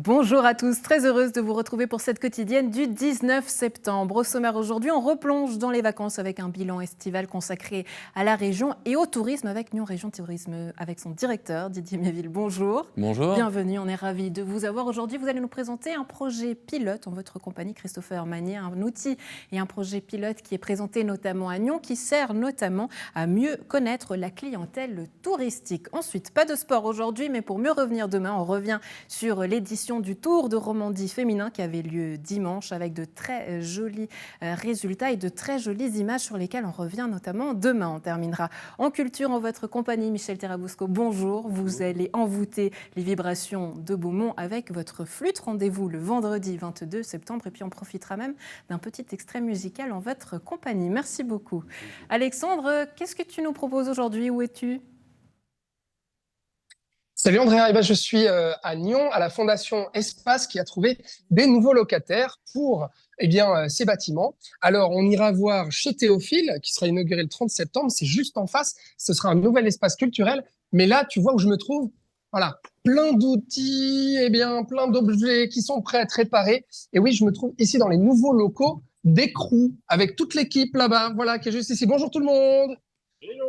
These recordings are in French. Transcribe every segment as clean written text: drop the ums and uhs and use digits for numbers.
Bonjour à tous, très heureuse de vous retrouver pour cette quotidienne du 19 septembre. Au sommaire aujourd'hui, on replonge dans les vacances avec un bilan estival consacré à la région et au tourisme avec Nyon Région Tourisme, avec son directeur Didier Méville. Bonjour. Bonjour. Bienvenue, on est ravis de vous avoir aujourd'hui. Vous allez nous présenter un projet pilote en votre compagnie, Christopher Magnier, un outil et un projet pilote qui est présenté notamment à Nyon, qui sert notamment à mieux connaître la clientèle touristique. Ensuite, pas de sport aujourd'hui, mais pour mieux revenir demain, on revient sur l'édition du Tour de Romandie féminin qui avait lieu dimanche avec de très jolis résultats et de très jolies images sur lesquelles on revient notamment demain. On terminera en culture en votre compagnie. Michel Terrabosco, bonjour. Vous allez envoûter les vibrations de Beaumont avec votre flûte. Rendez-vous le vendredi 22 septembre et puis on profitera même d'un petit extrait musical en votre compagnie. Merci beaucoup. Alexandre, qu'est-ce que tu nous proposes aujourd'hui? Où es-tu? Salut Andrea, je suis à Nyon, à la Fondation Espace qui a trouvé des nouveaux locataires pour ces bâtiments. Alors on ira voir chez Théophile, qui sera inauguré le 30 septembre, c'est juste en face, ce sera un nouvel espace culturel. Mais là, tu vois où je me trouve, voilà, plein d'outils, plein d'objets qui sont prêts à être réparés. Et oui, je me trouve ici dans les nouveaux locaux d'Écrou, avec toute l'équipe là-bas, voilà, qui est juste ici. Bonjour tout le monde. Hello.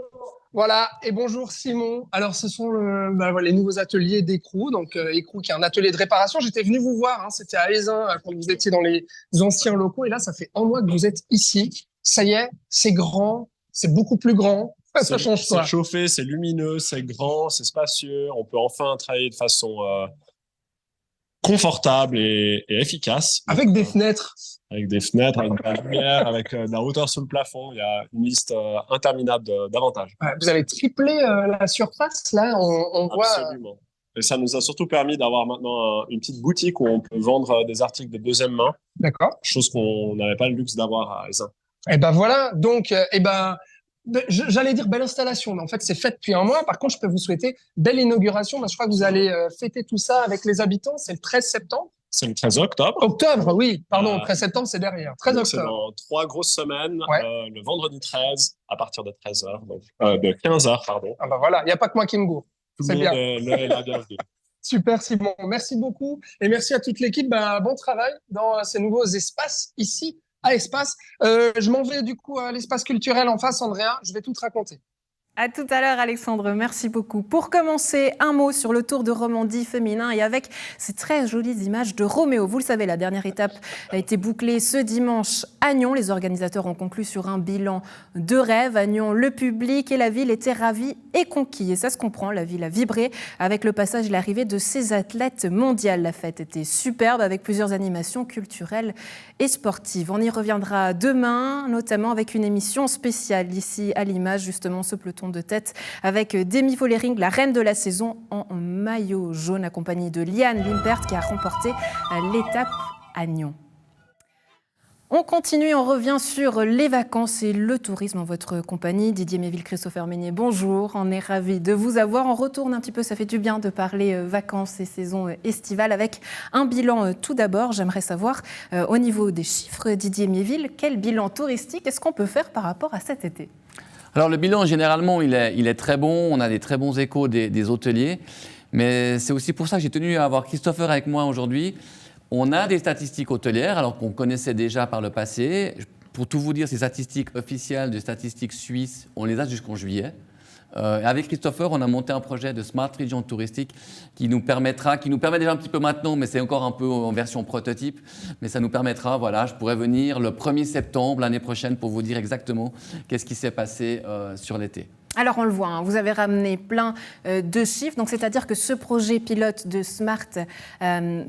Voilà, et bonjour Simon. Alors, ce sont les nouveaux ateliers d'Écrou. Donc, Écrou qui est un atelier de réparation. J'étais venu vous voir, c'était à Aisin, quand vous étiez dans les anciens locaux. Et là, ça fait un mois que vous êtes ici. Ça y est, c'est grand, c'est beaucoup plus grand. Ça change quoi? C'est chauffé, c'est lumineux, c'est grand, c'est spacieux. On peut enfin travailler de façon confortable et efficace. Avec des fenêtres. Avec des fenêtres, avec de la lumière, avec de la hauteur sous le plafond. Il y a une liste interminable d'avantages. Ouais, vous avez triplé la surface, là, on voit. Absolument. Et ça nous a surtout permis d'avoir maintenant une petite boutique où on peut vendre des articles de deuxième main. D'accord. Chose qu'on n'avait pas le luxe d'avoir à Aisin. Et ben voilà, donc, j'allais dire belle installation, mais en fait, c'est fait depuis un mois. Par contre, je peux vous souhaiter belle inauguration. Je crois que vous allez fêter tout ça avec les habitants. C'est le 13 septembre. C'est le 13 octobre. Octobre, oui. Pardon, 13 septembre, c'est derrière. 13 octobre. C'est dans 3 grosses semaines, ouais. Le vendredi 13, à partir de 13h, donc, de 15h, pardon. Ah bah voilà, il n'y a pas que moi qui me gourre. C'est bien. Le la bienvenue. Super Simon, merci beaucoup. Et merci à toute l'équipe. Bon travail dans ces nouveaux espaces ici à Espace. Je m'en vais du coup à l'espace culturel en face, Andrea. Je vais tout te raconter. À tout à l'heure, Alexandre. Merci beaucoup. Pour commencer, un mot sur le Tour de Romandie féminin et avec ces très jolies images de Roméo. Vous le savez, la dernière étape a été bouclée ce dimanche à Nyon. Les organisateurs ont conclu sur un bilan de rêve. À Nyon, le public et la ville étaient ravis et conquis. Et ça se comprend, la ville a vibré avec le passage et l'arrivée de ces athlètes mondiales. La fête était superbe avec plusieurs animations culturelles et sportives. On y reviendra demain, notamment avec une émission spéciale ici à l'image, justement, ce peloton de tête avec Demi Vollering, la reine de la saison en maillot jaune, accompagnée de Liane Limpert qui a remporté l'étape à Nyon. On continue, on revient sur les vacances et le tourisme en votre compagnie. Didier Méville, Christopher Magnier, bonjour. On est ravis de vous avoir. On retourne un petit peu, ça fait du bien de parler vacances et saison estivale avec un bilan tout d'abord. J'aimerais savoir, au niveau des chiffres, Didier Méville, quel bilan touristique est-ce qu'on peut faire par rapport à cet été ? Alors le bilan, généralement, il est très bon. On a des très bons échos des hôteliers. Mais c'est aussi pour ça que j'ai tenu à avoir Christopher avec moi aujourd'hui. On a des statistiques hôtelières, alors qu'on connaissait déjà par le passé. Pour tout vous dire, ces statistiques officielles de statistiques suisses, on les a jusqu'en juillet. Avec Christopher, on a monté un projet de Smart Region touristique qui nous permet déjà un petit peu maintenant, mais c'est encore un peu en version prototype, mais ça nous permettra, voilà, je pourrais venir le 1er septembre l'année prochaine pour vous dire exactement qu'est-ce qui s'est passé sur l'été. Alors on le voit, vous avez ramené plein de chiffres, donc c'est-à-dire que ce projet pilote de Smart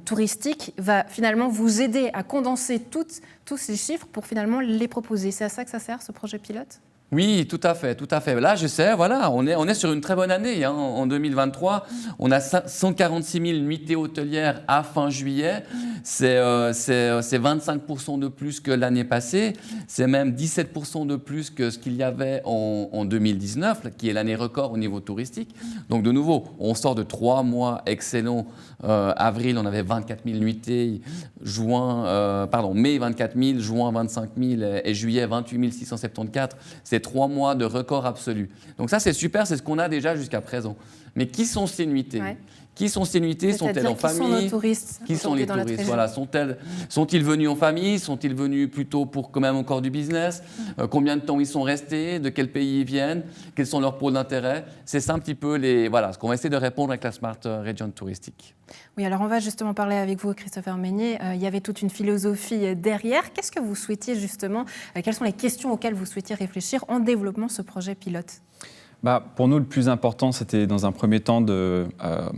touristique va finalement vous aider à condenser tous ces chiffres pour finalement les proposer. C'est à ça que ça sert, ce projet pilote ? Oui, tout à fait, tout à fait. Là, je sais, voilà, on est sur une très bonne année. En 2023, on a 146 000 nuitées hôtelières à fin juillet. C'est 25% de plus que l'année passée. C'est même 17% de plus que ce qu'il y avait en 2019, qui est l'année record au niveau touristique. Donc, de nouveau, on sort de 3 mois excellents. Avril, on avait 24 000 nuitées. Mai, 24 000. Juin, 25 000. Et juillet, 28 674. C'est 3 mois de record absolu. Donc ça, c'est super, c'est ce qu'on a déjà jusqu'à présent. Mais qui sont ces nuitées ? Qui sont ces nuitées? Sont-elles en famille? Qui sont nos touristes? Qui sont les touristes? Voilà. Sont-ils venus en famille? Sont-ils venus plutôt pour quand même encore du business? Combien de temps ils sont restés? De quel pays ils viennent? Quels sont leurs pôles d'intérêt? C'est ça un petit peu ce qu'on va essayer de répondre avec la Smart Region touristique. Oui, alors on va justement parler avec vous, Christopher Meignet. Il y avait toute une philosophie derrière. Qu'est-ce que vous souhaitiez justement, quelles sont les questions auxquelles vous souhaitiez réfléchir en développant ce projet pilote? Pour nous, le plus important, c'était dans un premier temps de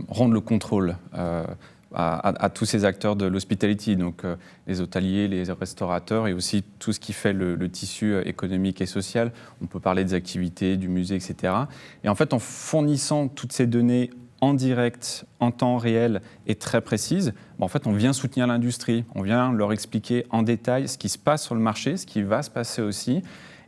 rendre le contrôle à tous ces acteurs de l'hospitality, donc les hôteliers, les restaurateurs et aussi tout ce qui fait le tissu économique et social. On peut parler des activités, du musée, etc. Et en fait, en fournissant toutes ces données en direct, en temps réel et très précises, en fait, on vient soutenir l'industrie, on vient leur expliquer en détail ce qui se passe sur le marché, ce qui va se passer aussi,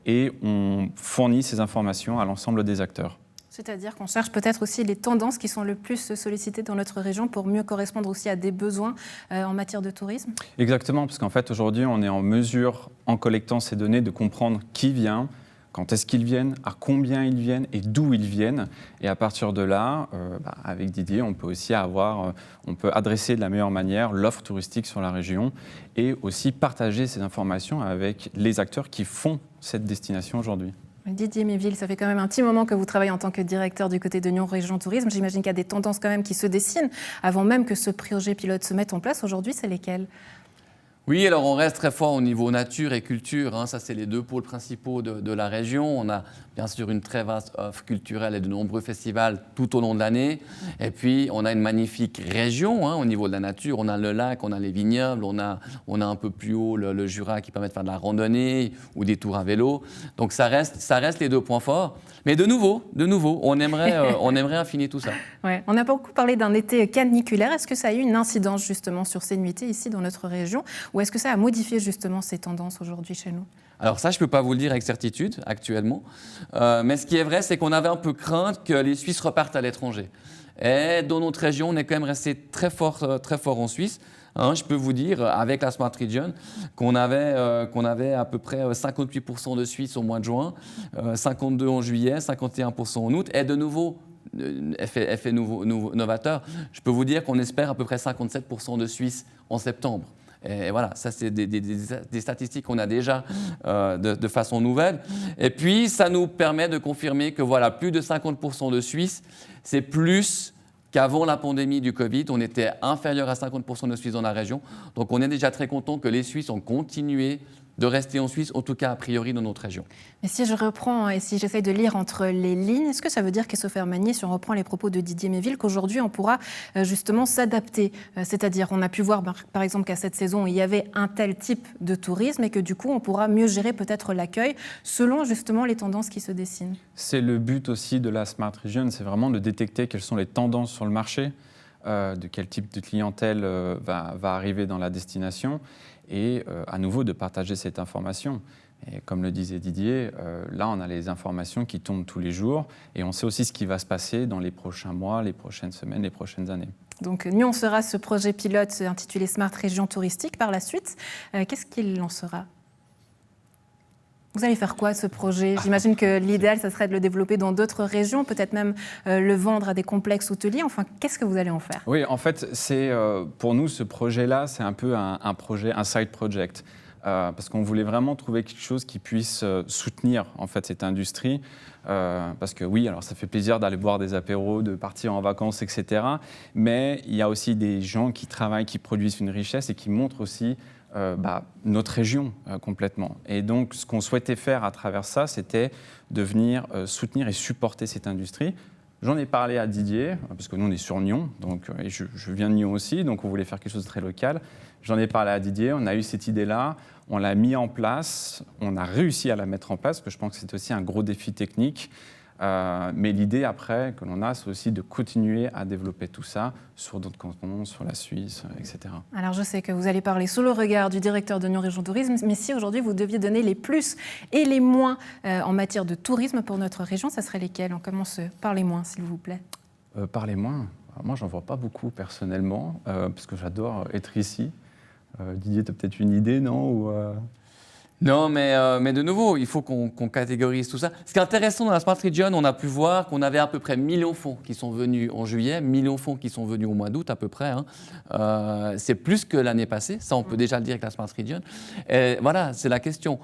et on fournit ces informations à l'ensemble des acteurs. C'est-à-dire qu'on cherche peut-être aussi les tendances qui sont le plus sollicitées dans notre région pour mieux correspondre aussi à des besoins en matière de tourisme? Exactement, parce qu'en fait, aujourd'hui, on est en mesure, en collectant ces données, de comprendre qui vient, quand est-ce qu'ils viennent, à combien ils viennent et d'où ils viennent. Et à partir de là, avec Didier, on peut aussi on peut adresser de la meilleure manière l'offre touristique sur la région et aussi partager ces informations avec les acteurs qui font cette destination aujourd'hui. Didier Méville, ça fait quand même un petit moment que vous travaillez en tant que directeur du côté de Nyon Région Tourisme. J'imagine qu'il y a des tendances quand même qui se dessinent avant même que ce projet pilote se mette en place. Aujourd'hui, c'est lesquelles? Oui, alors on reste très fort au niveau nature et culture. Ça, c'est les deux pôles principaux de la région. On a bien sûr une très vaste offre culturelle et de nombreux festivals tout au long de l'année. Et puis, on a une magnifique région au niveau de la nature. On a le lac, on a les vignobles, on a un peu plus haut le Jura qui permet de faire de la randonnée ou des tours à vélo. Donc, ça reste les deux points forts. Mais de nouveau, on aimerait affiner tout ça. Ouais. On a beaucoup parlé d'un été caniculaire. Est-ce que ça a eu une incidence justement sur ces nuitées ici dans notre région? Ou est-ce que ça a modifié justement ces tendances aujourd'hui chez nous? Alors ça, je ne peux pas vous le dire avec certitude actuellement. Mais ce qui est vrai, c'est qu'on avait un peu crainte que les Suisses repartent à l'étranger. Et dans notre région, on est quand même resté très fort en Suisse. Je peux vous dire, avec la Smart Region, qu'on avait à peu près 58% de Suisses au mois de juin, 52% en juillet, 51% en août. Et de nouveau, effet novateur, je peux vous dire qu'on espère à peu près 57% de Suisses en septembre. Et voilà, ça c'est des statistiques qu'on a déjà de façon nouvelle. Et puis, ça nous permet de confirmer que voilà, plus de 50% de Suisses, c'est plus qu'avant la pandémie du Covid. On était inférieur à 50% de Suisses dans la région. Donc, on est déjà très content que les Suisses ont continué de rester en Suisse, en tout cas a priori dans notre région. Mais si je reprends et si j'essaye de lire entre les lignes, est-ce que ça veut dire, Christopher Meignet, si on reprend les propos de Didier Méville, qu'aujourd'hui on pourra justement s'adapter? C'est-à-dire, on a pu voir par exemple qu'à cette saison, il y avait un tel type de tourisme et que du coup, on pourra mieux gérer peut-être l'accueil selon justement les tendances qui se dessinent. C'est le but aussi de la Smart Region, c'est vraiment de détecter quelles sont les tendances sur le marché, de quel type de clientèle va arriver dans la destination et à nouveau de partager cette information. Et comme le disait Didier, là on a les informations qui tombent tous les jours et on sait aussi ce qui va se passer dans les prochains mois, les prochaines semaines, les prochaines années. Donc Nyon sera ce projet pilote intitulé Smart Région Touristique par la suite. Qu'est-ce qu'il en sera ? Vous allez faire quoi de ce projet? J'imagine que l'idéal, ça serait de le développer dans d'autres régions, peut-être même le vendre à des complexes hôteliers. Enfin, qu'est-ce que vous allez en faire? Oui, en fait, pour nous, ce projet-là, c'est un peu un projet, un side project. Parce qu'on voulait vraiment trouver quelque chose qui puisse soutenir en fait, cette industrie. Parce que oui, alors ça fait plaisir d'aller boire des apéros, de partir en vacances, etc. Mais il y a aussi des gens qui travaillent, qui produisent une richesse et qui montrent aussi notre région complètement. Et donc, ce qu'on souhaitait faire à travers ça, c'était de venir soutenir et supporter cette industrie. J'en ai parlé à Didier, parce que nous, on est sur Nyon, donc, et je viens de Nyon aussi, donc on voulait faire quelque chose de très local. J'en ai parlé à Didier, on a eu cette idée-là, on l'a mis en place, on a réussi à la mettre en place, parce que je pense que c'est aussi un gros défi technique. Mais l'idée après que l'on a, c'est aussi de continuer à développer tout ça sur d'autres cantons, sur la Suisse, etc. Alors je sais que vous allez parler sous le regard du directeur de Nyon Région Tourisme, mais si aujourd'hui vous deviez donner les plus et les moins en matière de tourisme pour notre région, ça serait lesquels? On commence par les moins, s'il vous plaît. Par les moins, moi j'en vois pas beaucoup personnellement, parce que j'adore être ici. Didier, tu as peut-être une idée, non? Non, mais de nouveau, il faut qu'on catégorise tout ça. Ce qui est intéressant dans la Smart Region, on a pu voir qu'on avait à peu près 1 million de fonds qui sont venus en juillet, 1 million de fonds qui sont venus au mois d'août à peu près. C'est plus que l'année passée, ça on peut déjà le dire avec la Smart Region. Et voilà, c'est la question.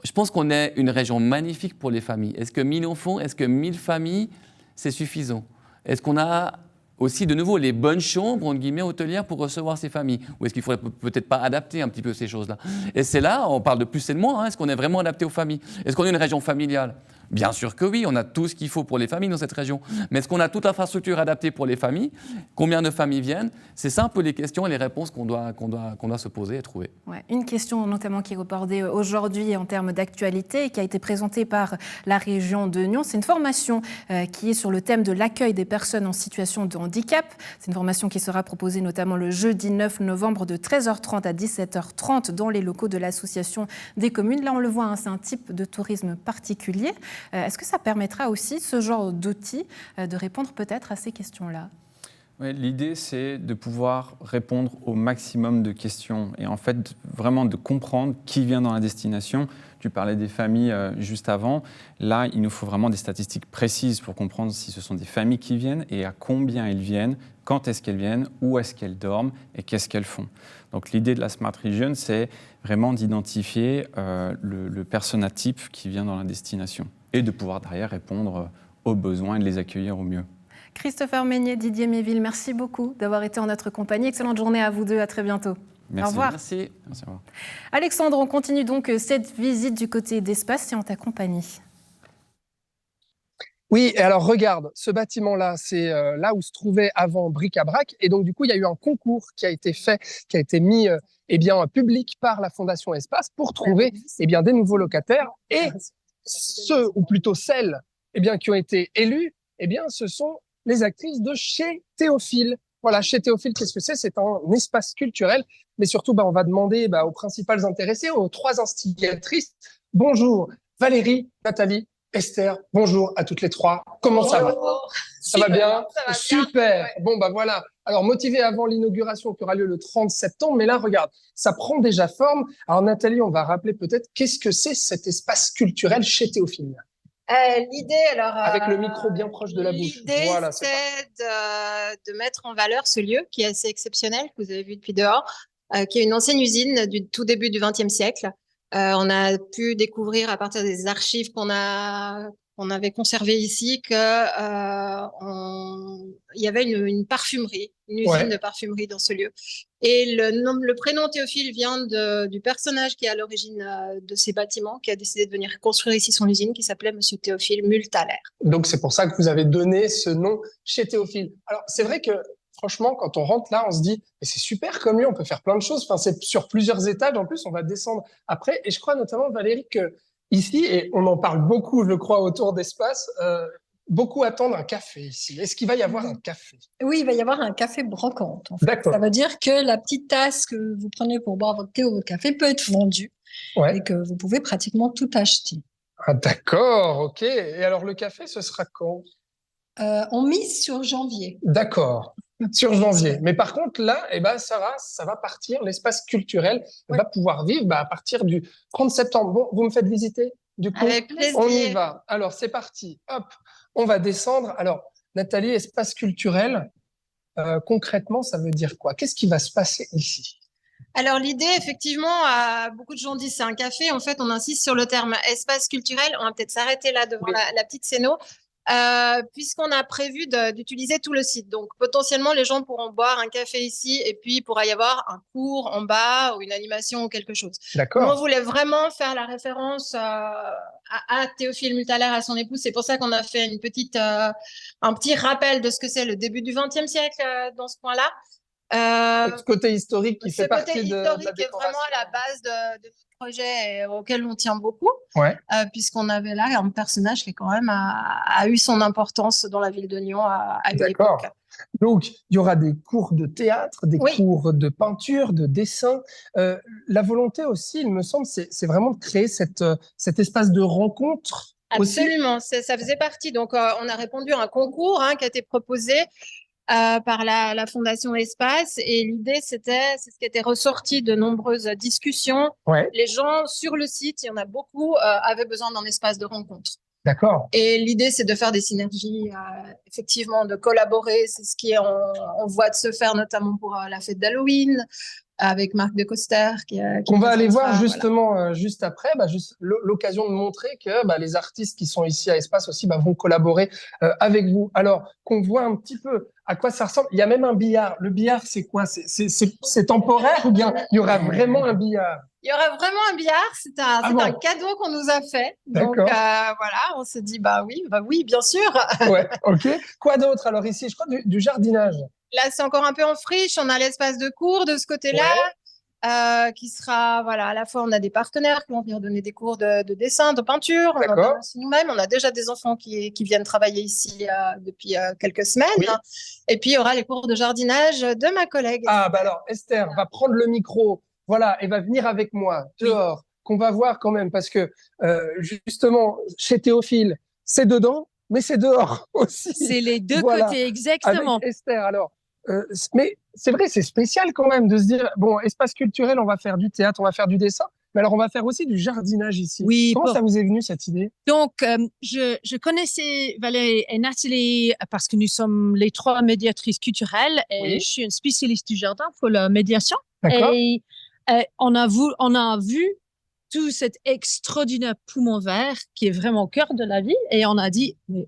Je pense qu'on est une région magnifique pour les familles. Est-ce que 1 million de fonds, est-ce que 1 000 familles, c'est suffisant? Est-ce qu'on a aussi, de nouveau, les bonnes chambres, entre guillemets, hôtelières pour recevoir ces familles? Ou est-ce qu'il faudrait peut-être pas adapter un petit peu ces choses-là? Et c'est là, on parle de plus et de moins, est-ce qu'on est vraiment adapté aux familles? Est-ce qu'on est une région familiale? Bien sûr que oui, on a tout ce qu'il faut pour les familles dans cette région. Mais est-ce qu'on a toute l'infrastructure adaptée pour les familles? Combien de familles viennent? C'est ça un peu les questions et les réponses qu'on doit se poser et trouver. Ouais, une question notamment qui est reportée aujourd'hui en termes d'actualité et qui a été présentée par la région de Nyon. C'est une formation qui est sur le thème de l'accueil des personnes en situation de handicap. C'est une formation qui sera proposée notamment le jeudi 9 novembre de 13h30 à 17h30 dans les locaux de l'association des communes. Là, on le voit, c'est un type de tourisme particulier. Est-ce que ça permettra aussi, ce genre d'outils, de répondre peut-être à ces questions-là? Oui, l'idée, c'est de pouvoir répondre au maximum de questions et en fait, vraiment de comprendre qui vient dans la destination. Tu parlais des familles juste avant. Là, il nous faut vraiment des statistiques précises pour comprendre si ce sont des familles qui viennent et à combien elles viennent, quand est-ce qu'elles viennent, où est-ce qu'elles dorment et qu'est-ce qu'elles font. Donc, l'idée de la Smart Region, c'est vraiment d'identifier le persona type qui vient dans la destination et de pouvoir derrière répondre aux besoins et de les accueillir au mieux. Christopher Meignet, Didier Méville, merci beaucoup d'avoir été en notre compagnie. Excellente journée à vous deux, à très bientôt. Merci. Au revoir. Merci. Merci, au revoir. Alexandre, on continue donc cette visite du côté d'Espace et en ta compagnie. Oui, et alors regarde, ce bâtiment-là, c'est là où se trouvait avant Bric-à-Brac. Et donc, du coup, il y a eu un concours qui a été fait, qui a été mis public par la Fondation Espace pour trouver des nouveaux locataires. Et ceux, ou plutôt celles, qui ont été élus, ce sont les actrices de chez Théophile. Voilà, chez Théophile, qu'est-ce que c'est? C'est un espace culturel, mais surtout, on va demander aux principales intéressées, aux 3 instigatrices. Bonjour, Valérie, Nathalie, Esther, bonjour à toutes les 3. Comment ça va? Ça va bien? Ça va Super. bien, Bon, voilà. Alors, motivé avant l'inauguration qui aura lieu le 30 septembre, mais là, regarde, ça prend déjà forme. Alors, Nathalie, on va rappeler peut-être qu'est-ce que c'est cet espace culturel chez Théophile? L'idée, alors, avec le micro bien proche de la bouche. L'idée, Voilà, c'est de mettre en valeur ce lieu qui est assez exceptionnel, que vous avez vu depuis dehors, qui est une ancienne usine du tout début du XXe siècle. On a pu découvrir à partir des archives qu'on avait conservées ici qu'il y avait une parfumerie, une usine de parfumerie dans ce lieu. Et le prénom Théophile vient du personnage qui est à l'origine de ces bâtiments, qui a décidé de venir construire ici son usine, qui s'appelait Monsieur Théophile Multaler. Donc, c'est pour ça que vous avez donné ce nom chez Théophile. Alors, c'est vrai que, franchement, quand on rentre là, on se dit « c'est super comme lieu, on peut faire plein de choses ». Enfin, c'est sur plusieurs étages. En plus, on va descendre après. Et je crois notamment, Valérie, que ici, et on en parle beaucoup, je crois, autour d'Espace, beaucoup attendent un café ici. Est-ce qu'il va y avoir un café? Oui, il va y avoir un café brocante. En fait. D'accord. Ça veut dire que la petite tasse que vous prenez pour boire votre thé ou votre café peut être vendue et que vous pouvez pratiquement tout acheter. Ah, d'accord, ok. Et alors, le café, ce sera quand? On mise sur janvier. D'accord, sur janvier. Mais par contre, là, ça va partir. L'espace culturel va pouvoir vivre à partir du 30 septembre. Bon, vous me faites visiter? Du coup, avec plaisir. on y va. Alors, c'est parti. Hop, on va descendre. Alors, Nathalie, espace culturel, concrètement, ça veut dire quoi? Qu'est-ce qui va se passer ici? Alors l'idée, effectivement, beaucoup de gens disent c'est un café. En fait, on insiste sur le terme espace culturel. On va peut-être s'arrêter là devant la petite scéno, puisqu'on a prévu d'utiliser tout le site. Donc potentiellement, les gens pourront boire un café ici et puis il pourra y avoir un cours en bas ou une animation ou quelque chose. D'accord. On voulait vraiment faire la référence à Théophile Multaler, à son épouse. C'est pour ça qu'on a fait un petit rappel de ce que c'est le début du XXe siècle dans ce coin-là. Ce côté historique qui fait partie de la décoration. Qui est vraiment à la base de notre projet et auquel on tient beaucoup, puisqu'on avait là un personnage qui quand même a eu son importance dans la ville de Nyon à une époque. Donc, il y aura des cours de théâtre, des cours de peinture, de dessin. La volonté aussi, il me semble, c'est vraiment de créer cet espace de rencontre. Absolument, ça faisait partie. Donc, on a répondu à un concours qui a été proposé. par la Fondation Espace. Et l'idée, c'est ce qui était ressorti de nombreuses discussions. Ouais, Les gens sur le site, il y en a beaucoup, avaient besoin d'un espace de rencontre. d'accord. Et l'idée, c'est de faire des synergies, effectivement, de collaborer. C'est ce qui est en voie de se faire, notamment pour la fête d'Halloween, avec Marc de Coster. On va aller voir présentera, justement juste après, l'occasion de montrer que les artistes qui sont ici à Espace aussi vont collaborer avec vous. Alors, qu'on voit un petit peu à quoi ça ressemble. Il y a même un billard. Le billard, c'est quoi? C'est temporaire ou bien il y aura vraiment un billard? Il y aura vraiment un billard. C'est un cadeau qu'on nous a fait. Donc, voilà, on s'est dit, oui, bien sûr. Ouais, ok. Quoi d'autre? Alors ici, je crois du jardinage. Là, c'est encore un peu en friche. On a l'espace de cours de ce côté-là, qui sera, à la fois, on a des partenaires qui vont venir donner des cours de dessin, de peinture. On en donne aussi nous-mêmes. On a déjà des enfants qui viennent travailler ici depuis quelques semaines. Oui. Et puis, il y aura les cours de jardinage de ma collègue. Ah, alors, Esther va prendre le micro, et va venir avec moi dehors, qu'on va voir quand même, parce que, justement, chez Théophile, c'est dedans, mais c'est dehors aussi. C'est les deux côtés, exactement. Avec Esther, alors. Mais c'est vrai, c'est spécial quand même de se dire, espace culturel, on va faire du théâtre, on va faire du dessin, mais alors on va faire aussi du jardinage ici. Oui. Comment ça vous est venu, cette idée? Donc, je connaissais Valérie et Nathalie parce que nous sommes les trois médiatrices culturelles et je suis une spécialiste du jardin pour la médiation. D'accord. Et on a vu tout cet extraordinaire poumon vert qui est vraiment au cœur de la vie et on a dit, mais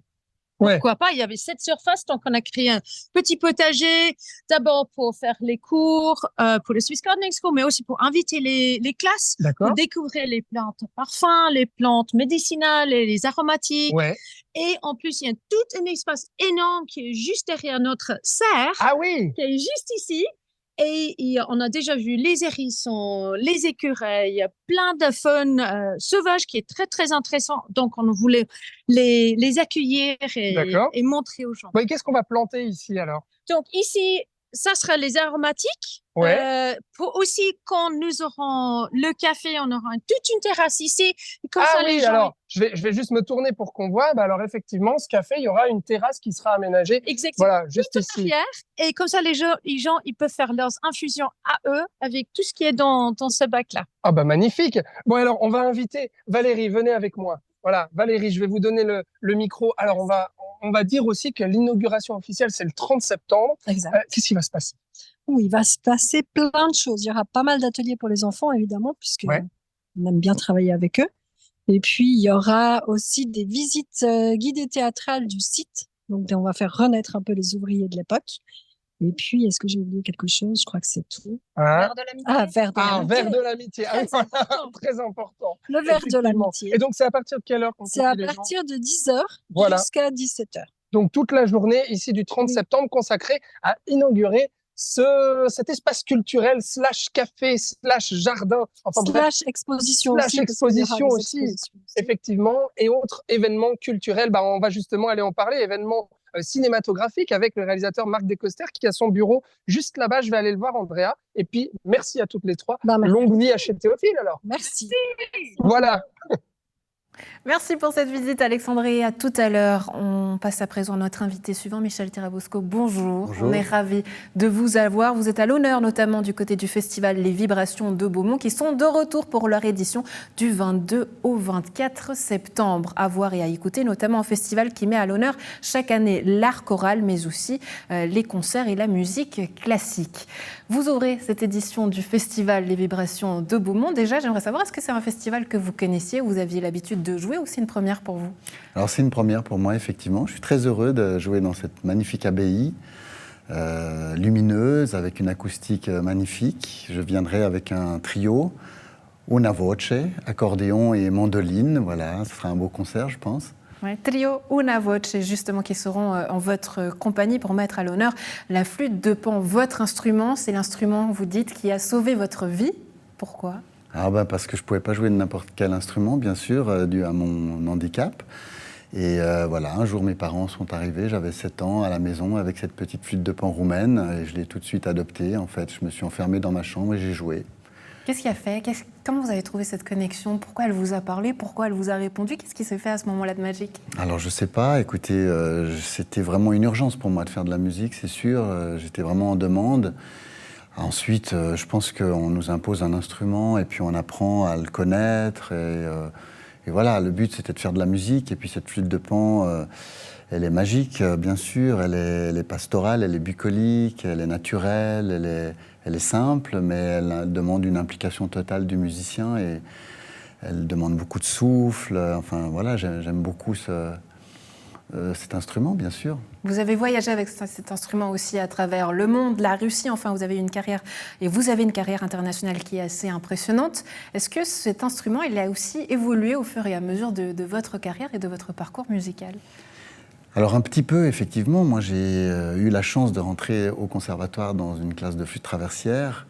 pourquoi pas? Il y avait cette surface, donc on a créé un petit potager, d'abord pour faire les cours, pour le Swiss Gardening School, mais aussi pour inviter les classes, pour découvrir les plantes parfums, les plantes médicinales et les aromatiques. Ouais. Et en plus, il y a tout un espace énorme qui est juste derrière notre serre, qui est juste ici. Et on a déjà vu les hérissons, les écureuils, plein de faune sauvage qui est très, très intéressant. Donc, on voulait les accueillir et montrer aux gens. Oui, qu'est-ce qu'on va planter ici alors? Donc, ici, ça sera les aromatiques. Pour aussi, quand nous aurons le café, on aura toute une terrasse ici. Comme ça, les gens... alors, je vais juste me tourner pour qu'on voit. Alors, effectivement, ce café, il y aura une terrasse qui sera aménagée. Exactement. Voilà, juste ici. Arrière. Et comme ça, les gens, ils peuvent faire leurs infusions à eux avec tout ce qui est dans ce bac-là. Ah magnifique. Bon, alors, on va inviter Valérie, venez avec moi. Voilà, Valérie, je vais vous donner le micro. Alors, on va dire aussi que l'inauguration officielle, c'est le 30 septembre. Exact. Qu'est-ce qui va se passer? Il va se passer plein de choses. Il y aura pas mal d'ateliers pour les enfants, évidemment, puisque on aime bien travailler avec eux. Et puis, il y aura aussi des visites guidées théâtrales du site. Donc, on va faire renaître un peu les ouvriers de l'époque. Et puis, est-ce que j'ai oublié quelque chose? Je crois que c'est tout. Verre de l'amitié. Verre de l'amitié. Verre de l'amitié. Très important. Le verre de l'amitié. Et donc, c'est à partir de quelle heure? C'est à partir de 10h jusqu'à 17h. Donc, toute la journée ici du 30 septembre consacrée à inaugurer cet espace culturel / café / jardin. / exposition aussi. / exposition aussi, effectivement. Et autres événements culturels. On va justement aller en parler. Événements cinématographiques avec le réalisateur Marc Descoster qui a son bureau juste là-bas. Je vais aller le voir, Andrea. Et puis, merci à toutes les trois. Longue vie à chez Théophile, alors. Merci. Voilà. Merci pour cette visite, Alexandrie. À tout à l'heure. On passe à présent à notre invité suivant, Michel Tirabosco. Bonjour. On est ravis de vous avoir. Vous êtes à l'honneur, notamment du côté du festival Les Vibrations de Beaumont, qui sont de retour pour leur édition du 22 au 24 septembre. À voir et à écouter, notamment un festival qui met à l'honneur chaque année l'art choral, mais aussi les concerts et la musique classique. Vous aurez cette édition du festival Les Vibrations de Beaumont. Déjà, j'aimerais savoir, est-ce que c'est un festival que vous connaissiez, où vous aviez l'habitude de jouer, ou c'est une première pour vous? Alors c'est une première pour moi, effectivement. Je suis très heureux de jouer dans cette magnifique abbaye, lumineuse, avec une acoustique magnifique. Je viendrai avec un trio, una voce, accordéon et mandoline. Voilà, ce sera un beau concert, je pense. Trio Una Voce, justement, qui seront en votre compagnie pour mettre à l'honneur la flûte de Pan. Votre instrument, c'est l'instrument, vous dites, qui a sauvé votre vie. Pourquoi? Parce que je ne pouvais pas jouer de n'importe quel instrument, bien sûr, dû à mon handicap. Et voilà, un jour, mes parents sont arrivés, j'avais 7 ans, à la maison, avec cette petite flûte de Pan roumaine, et je l'ai tout de suite adoptée. En fait, je me suis enfermé dans ma chambre et j'ai joué. Qu'est-ce qui a fait? Comment vous avez trouvé cette connexion? Pourquoi elle vous a parlé? Pourquoi elle vous a répondu? Qu'est-ce qui s'est fait à ce moment-là de magique? Alors, je ne sais pas. Écoutez, c'était vraiment une urgence pour moi de faire de la musique, c'est sûr. J'étais vraiment en demande. Ensuite, je pense qu'on nous impose un instrument et puis on apprend à le connaître. Et voilà, le but, c'était de faire de la musique. Et puis cette flûte de Pan, elle est magique, bien sûr. Elle est pastorale, elle est bucolique, elle est naturelle, elle est simple, mais elle demande une implication totale du musicien et elle demande beaucoup de souffle. Enfin, voilà, j'aime beaucoup cet instrument, bien sûr. Vous avez voyagé avec cet instrument aussi à travers le monde, la Russie, enfin vous avez une carrière internationale qui est assez impressionnante. Est-ce que cet instrument, il a aussi évolué au fur et à mesure de votre carrière et de votre parcours musical? Alors un petit peu, effectivement. Moi, j'ai eu la chance de rentrer au conservatoire dans une classe de flûte traversière.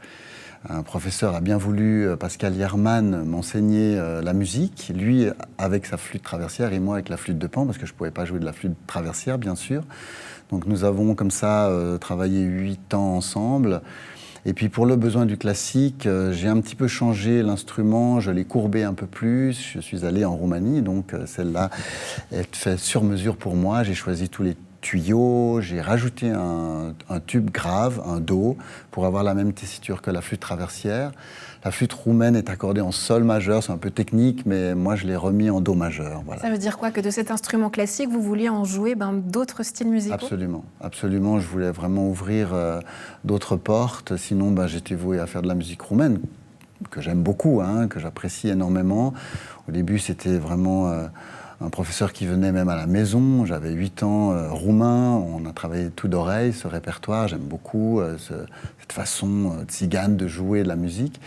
Un professeur a bien voulu, Pascal Yerman, m'enseigner la musique, lui avec sa flûte traversière et moi avec la flûte de Pan, parce que je ne pouvais pas jouer de la flûte traversière, bien sûr. Donc nous avons comme ça travaillé 8 ans ensemble. Et puis pour le besoin du classique, j'ai un petit peu changé l'instrument, je l'ai courbé un peu plus. Je suis allé en Roumanie, donc celle-là est faite sur mesure pour moi. J'ai choisi tous les tuyaux, j'ai rajouté un tube grave, un Do, pour avoir la même tessiture que la flûte traversière. La flûte roumaine est accordée en sol majeur, c'est un peu technique, mais moi je l'ai remis en Do majeur. Voilà. Ça veut dire quoi? Que de cet instrument classique, vous vouliez en jouer d'autres styles musicaux? Absolument, absolument. Je voulais vraiment ouvrir d'autres portes, sinon j'étais voué à faire de la musique roumaine, que j'aime beaucoup, que j'apprécie énormément. Au début, c'était vraiment un professeur qui venait même à la maison. J'avais 8 ans, roumain. On a travaillé tout d'oreille, ce répertoire. J'aime beaucoup cette façon tzigane de jouer de la musique.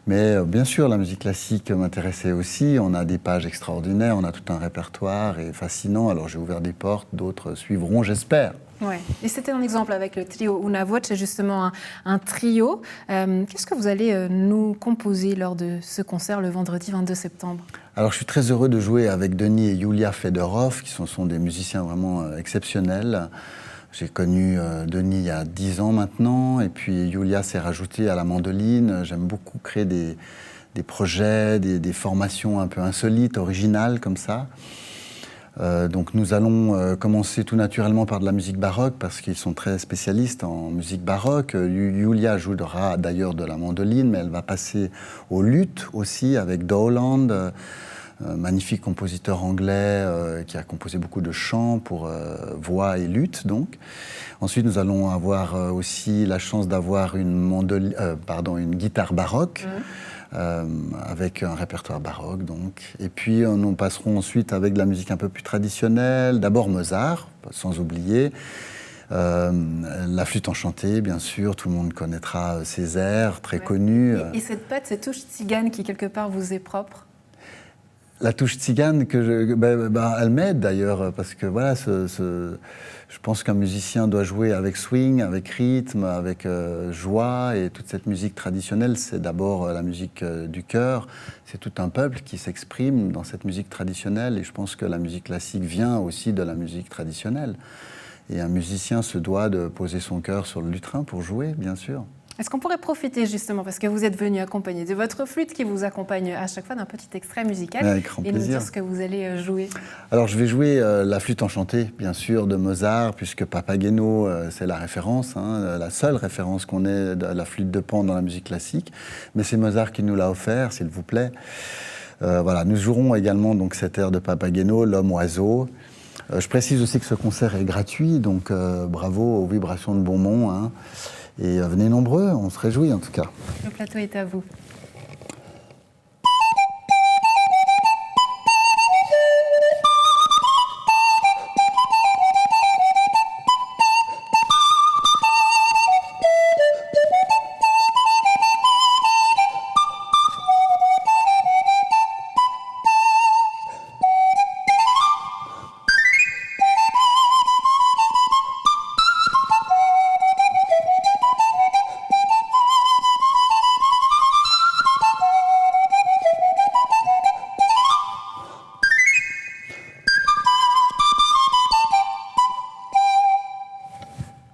Mais bien sûr, la musique classique m'intéressait aussi. On a des pages extraordinaires, on a tout un répertoire et fascinant. Alors j'ai ouvert des portes, d'autres suivront, j'espère. Ouais. Et c'était un exemple avec le trio Una Voce, c'est justement un trio. Qu'est-ce que vous allez nous composer lors de ce concert le vendredi 22 septembre? Alors je suis très heureux de jouer avec Denis et Yulia Fedorov, qui sont des musiciens vraiment exceptionnels. J'ai connu Denis il y a 10 ans maintenant, et puis Yulia s'est rajoutée à la mandoline. J'aime beaucoup créer des projets, des formations un peu insolites, originales comme ça. Donc nous allons commencer tout naturellement par de la musique baroque parce qu'ils sont très spécialistes en musique baroque. Yulia jouera d'ailleurs de la mandoline, mais elle va passer au luth aussi avec Dowland, magnifique compositeur anglais qui a composé beaucoup de chants pour voix et luth. Donc. Ensuite, nous allons avoir aussi la chance d'avoir une guitare baroque. Avec un répertoire baroque, donc. Et puis, nous passerons ensuite avec de la musique un peu plus traditionnelle. D'abord Mozart, sans oublier. La flûte enchantée, bien sûr. Tout le monde connaîtra ces airs très connus. Et cette patte, cette touche tzigane qui, quelque part, vous est propre? La touche tzigane, elle m'aide d'ailleurs, parce que voilà, je pense qu'un musicien doit jouer avec swing, avec rythme, avec joie, et toute cette musique traditionnelle, c'est d'abord la musique du cœur. C'est tout un peuple qui s'exprime dans cette musique traditionnelle, et je pense que la musique classique vient aussi de la musique traditionnelle. Et un musicien se doit de poser son cœur sur le lutrin pour jouer, bien sûr. Est-ce qu'on pourrait profiter justement, parce que vous êtes venu accompagné de votre flûte qui vous accompagne à chaque fois d'un petit extrait musical, avec grand et plaisir. nous dire ce que vous allez jouer? Alors je vais jouer la flûte enchantée, bien sûr, de Mozart, puisque Papageno, c'est la référence, la seule référence qu'on ait de la flûte de Pan dans la musique classique. Mais c'est Mozart qui nous l'a offert, s'il vous plaît. Voilà, nous jouerons également donc, cet air de Papageno, L'Homme-Oiseau. Je précise aussi que ce concert est gratuit, donc bravo aux Vibrations de Beaumont. Et venez nombreux, on se réjouit en tout cas. Le plateau est à vous.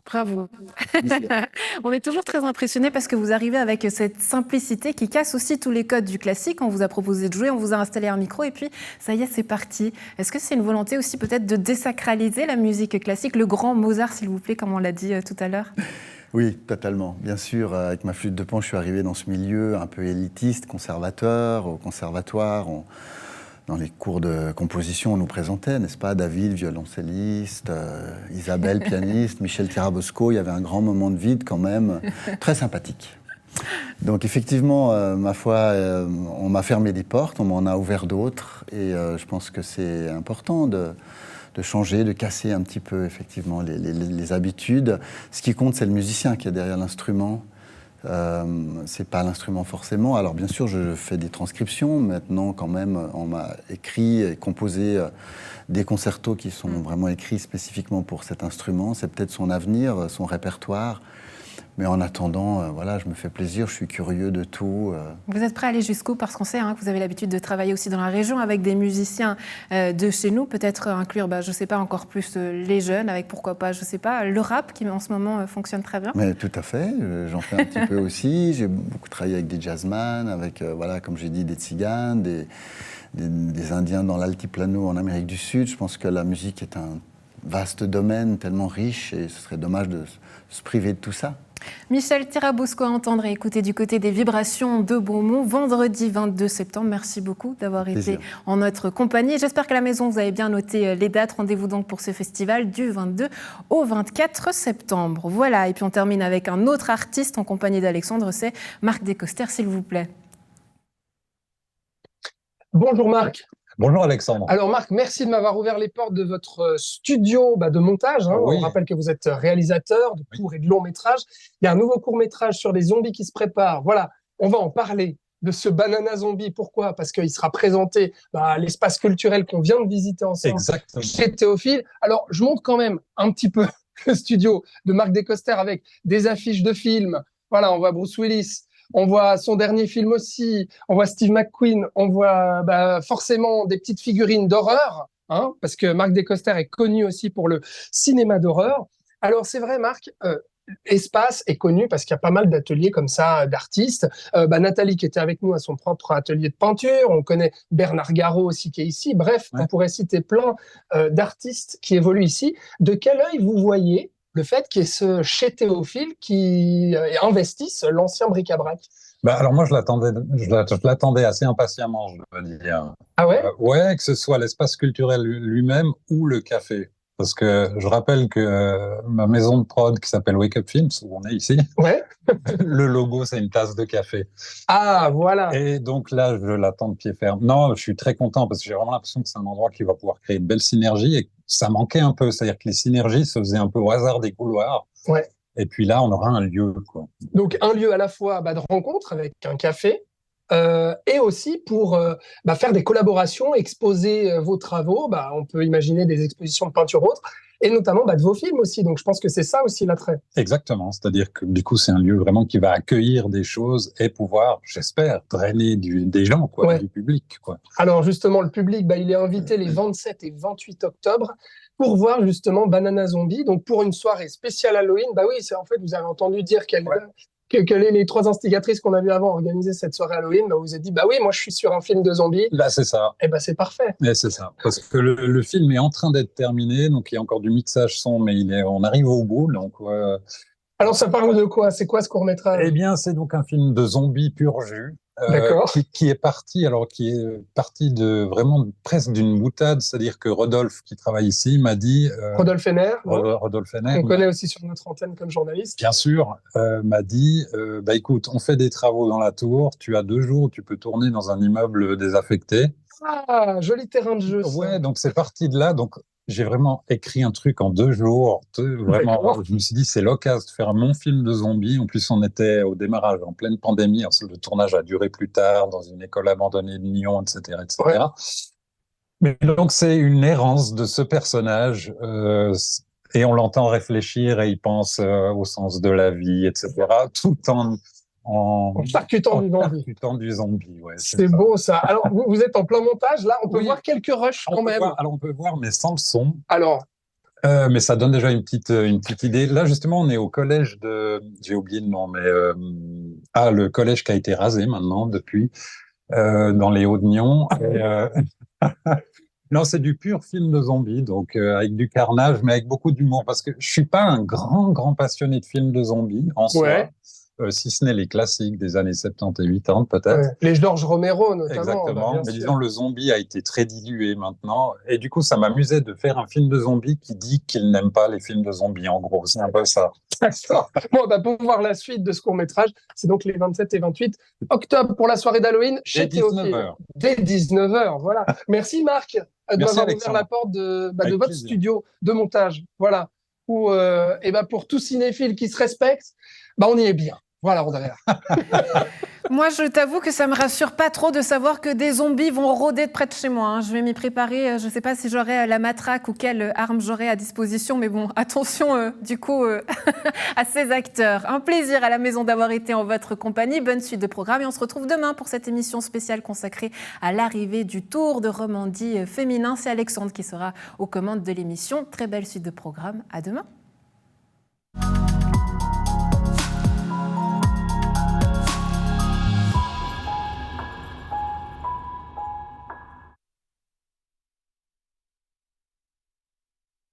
Bravo. On est toujours très impressionnés parce que vous arrivez avec cette simplicité qui casse aussi tous les codes du classique. On vous a proposé de jouer, on vous a installé un micro et puis ça y est, c'est parti. Est-ce que c'est une volonté aussi peut-être de désacraliser la musique classique, le grand Mozart s'il vous plaît, comme on l'a dit tout à l'heure? Oui, totalement. Bien sûr, avec ma flûte de Pan, je suis arrivé dans ce milieu un peu élitiste, conservateur, au conservatoire. Dans les cours de composition, on nous présentait, n'est-ce pas, David, violoncelliste, Isabelle, pianiste, Michel Tirabosco. Il y avait un grand moment de vide quand même, très sympathique. Donc effectivement, ma foi, on m'a fermé des portes, on m'en a ouvert d'autres. Et je pense que c'est important de changer, de casser un petit peu effectivement les habitudes. Ce qui compte, c'est le musicien qui est derrière l'instrument. C'est pas l'instrument forcément. Alors bien sûr, je fais des transcriptions. Maintenant, quand même, on m'a écrit et composé des concertos qui sont vraiment écrits spécifiquement pour cet instrument. C'est peut-être son avenir, son répertoire. Mais en attendant, voilà, je me fais plaisir, je suis curieux de tout. Vous êtes prêt à aller jusqu'où? Parce qu'on sait que vous avez l'habitude de travailler aussi dans la région avec des musiciens de chez nous. Peut-être inclure, je ne sais pas, encore plus les jeunes, avec pourquoi pas, je ne sais pas, le rap qui en ce moment fonctionne très bien. Mais tout à fait, j'en fais un petit peu aussi. J'ai beaucoup travaillé avec des jazzman, avec, voilà, comme j'ai dit, des tziganes, des Indiens dans l'altiplano en Amérique du Sud. Je pense que la musique est un vaste domaine tellement riche et ce serait dommage de se priver de tout ça. Michel Tirabosco à entendre et écouter du côté des vibrations de Beaumont, vendredi 22 septembre. Merci beaucoup d'avoir été en notre compagnie. J'espère qu'à la maison, vous avez bien noté les dates. Rendez-vous donc pour ce festival du 22 au 24 septembre. Voilà, et puis on termine avec un autre artiste en compagnie d'Alexandre, c'est Marc Descoster, s'il vous plaît. Bonjour Marc. Bonjour Alexandre. Alors Marc, merci de m'avoir ouvert les portes de votre studio de montage. Oui. On rappelle que vous êtes réalisateur de courts et de longs métrages. Il y a un nouveau court-métrage sur les zombies qui se prépare. Voilà, on va en parler de ce Banana Zombie. Pourquoi? Parce qu'il sera présenté à l'espace culturel qu'on vient de visiter ensemble. Exactement. Chez Théophile. Alors, je montre quand même un petit peu le studio de Marc Descoster avec des affiches de films. Voilà, on voit Bruce Willis. On voit son dernier film aussi, on voit Steve McQueen, on voit forcément des petites figurines d'horreur, parce que Marc Descoster est connu aussi pour le cinéma d'horreur. Alors c'est vrai Marc, Espace est connu parce qu'il y a pas mal d'ateliers comme ça d'artistes. Nathalie qui était avec nous a son propre atelier de peinture, on connaît Bernard Garot aussi qui est ici, bref, on pourrait citer plein d'artistes qui évoluent ici. De quel œil vous voyez le fait qu'il y ait ce chez Théophile qui investisse l'ancien bric-à-brac? Alors moi, je l'attendais assez impatiemment, je dois dire. Ah ouais? Ouais, que ce soit l'espace culturel lui-même ou le café. Parce que je rappelle que ma maison de prod qui s'appelle Wake Up Films, où on est ici, le logo, c'est une tasse de café. Ah, voilà. Et donc là, je l'attends de pied ferme. Non, je suis très content parce que j'ai vraiment l'impression que c'est un endroit qui va pouvoir créer une belle synergie et ça manquait un peu. C'est-à-dire que les synergies se faisaient un peu au hasard des couloirs. Ouais. Et puis là, on aura un lieu, quoi. Donc, un lieu à la fois de rencontre avec un café et aussi pour faire des collaborations, exposer vos travaux. On peut imaginer des expositions de peinture autres et notamment de vos films aussi. Donc, je pense que c'est ça aussi l'attrait. Exactement. C'est-à-dire que du coup, c'est un lieu vraiment qui va accueillir des choses et pouvoir, j'espère, drainer des gens, du public, quoi. Alors, justement, le public, il est invité les 27 et 28 octobre pour voir justement Banana Zombie. Donc, pour une soirée spéciale Halloween, oui, c'est en fait, vous avez entendu dire que les trois instigatrices qu'on a vues avant organiser cette soirée Halloween, vous avez dit, oui, moi, je suis sur un film de zombies. Là, c'est ça. Et c'est parfait. Et c'est ça. Parce que le film est en train d'être terminé, donc il y a encore du mixage son, mais on arrive au bout, donc... Alors, ça parle de quoi? C'est quoi ce court-métrage? Eh bien, c'est donc un film de zombies pur jus. Qui est parti de vraiment presque d'une boutade, c'est-à-dire que Rodolphe, qui travaille ici, m'a dit... Rodolphe Henner. Rodolphe Henner. On connaît aussi sur notre antenne comme journaliste. Bien sûr, m'a dit, écoute, on fait des travaux dans la tour, tu as 2 jours, tu peux tourner dans un immeuble désaffecté. Ah, joli terrain de jeu. Ça. Ouais, donc c'est parti de là, donc... J'ai vraiment écrit un truc en 2 jours. Vraiment, je me suis dit, c'est l'occasion de faire mon film de zombies. En plus, on était au démarrage, en pleine pandémie. Le tournage a duré plus tard, dans une école abandonnée de Nyon, etc. etc. Ouais. Mais donc, c'est une errance de ce personnage. Et on l'entend réfléchir et il pense au sens de la vie, etc. Tout en percutant du zombie. Ouais, c'est beau ça. Alors, vous êtes en plein montage, là, on peut voir quelques rushs quand même. On peut voir, mais sans le son. Alors, Mais ça donne déjà une petite idée. Là, justement, on est au collège de... J'ai oublié le nom, mais... le collège qui a été rasé maintenant, depuis, dans les Hauts-de-Nyon. Non, c'est du pur film de zombies, donc avec du carnage, mais avec beaucoup d'humour, parce que je suis pas un grand passionné de films de zombies, en soi, si ce n'est les classiques des années 70 et 80, peut-être. Ouais. Les George Romero, notamment. Exactement, bah, mais bien disons, le zombie a été très dilué maintenant, et du coup, ça m'amusait de faire un film de zombies qui dit qu'il n'aime pas les films de zombies, en gros, c'est un peu ça. D'accord. Bon, pour voir la suite de ce court-métrage, c'est donc les 27 et 28 octobre pour la soirée d'Halloween chez Théophile. 19h. Dès 19h, voilà. Merci Marc de Merci, m'avoir ouvert Alexandre. la porte de votre plaisir. studio de montage. Voilà. Où, pour tout cinéphile qui se respecte, on y est bien. Voilà, Andrea. Moi, je t'avoue que ça me rassure pas trop de savoir que des zombies vont rôder de près de chez moi. Hein. Je vais m'y préparer. Je ne sais pas si j'aurai la matraque ou quelle arme j'aurai à disposition, mais bon, attention du coup à ces acteurs. Un plaisir à la maison d'avoir été en votre compagnie. Bonne suite de programme et on se retrouve demain pour cette émission spéciale consacrée à l'arrivée du Tour de Romandie féminin. C'est Alexandre qui sera aux commandes de l'émission. Très belle suite de programme. À demain.